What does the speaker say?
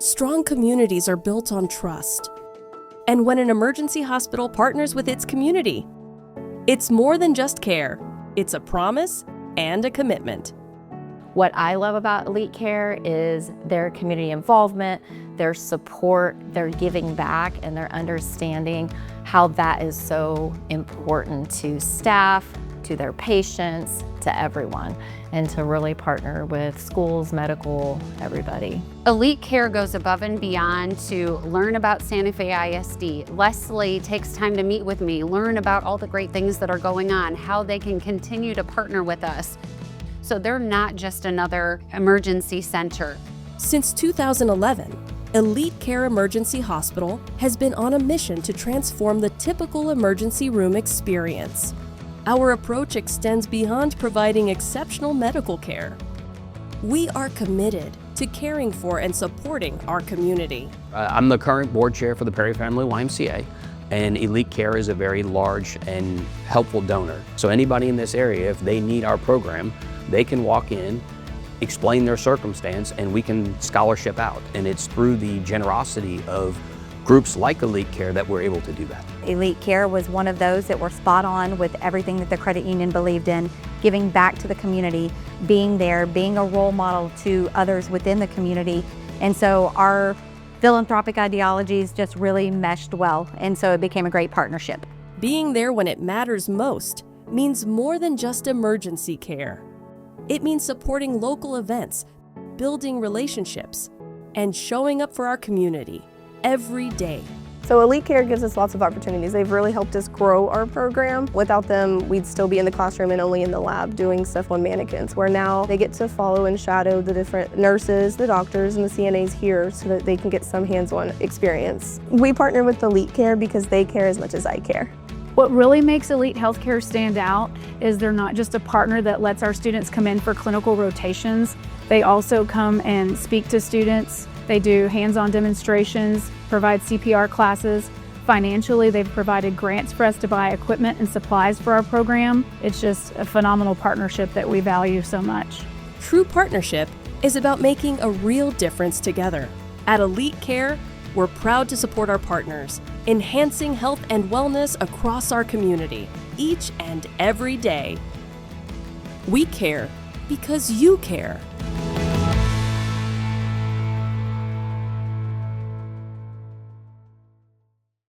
Strong communities are built on trust. And when an emergency hospital partners with its community, it's more than just care. It's a promise and a commitment. What I love about Elitecare is their community involvement, their support, their giving back, and their understanding how that is so important to staff, to their patients, to everyone, and to really partner with schools, medical, everybody. Elitecare goes above and beyond to learn about Santa Fe ISD. Leslie takes time to meet with me, learn about all the great things that are going on, how they can continue to partner with us. So they're not just another emergency center. Since 2011, Elitecare Emergency Hospital has been on a mission to transform the typical emergency room experience. Our approach extends beyond providing exceptional medical care. We are committed to caring for and supporting our community. I'm the current board chair for the Perry Family YMCA, and Elitecare is a very large and helpful donor. So anybody in this area, if they need our program, they can walk in, explain their circumstance, and we can scholarship out. And it's through the generosity of groups like Elitecare that we're able to do that. Elitecare was one of those that were spot on with everything that the credit union believed in, giving back to the community, being there, being a role model to others within the community. And so our philanthropic ideologies just really meshed well, and so it became a great partnership. Being there when it matters most means more than just emergency care. It means supporting local events, building relationships, and showing up for our community every day. So Elitecare gives us lots of opportunities. They've really helped us grow our program. Without them, we'd still be in the classroom and only in the lab doing stuff on mannequins, where now they get to follow and shadow the different nurses, the doctors, and the CNAs here so that they can get some hands-on experience. We partner with Elitecare because they care as much as I care. What really makes Elite Healthcare stand out is they're not just a partner that lets our students come in for clinical rotations. They also come and speak to students. They do hands-on demonstrations, provide CPR classes. Financially, they've provided grants for us to buy equipment and supplies for our program. It's just a phenomenal partnership that we value so much. True partnership is about making a real difference together. At Elitecare, we're proud to support our partners, enhancing health and wellness across our community, each and every day. We care because you care.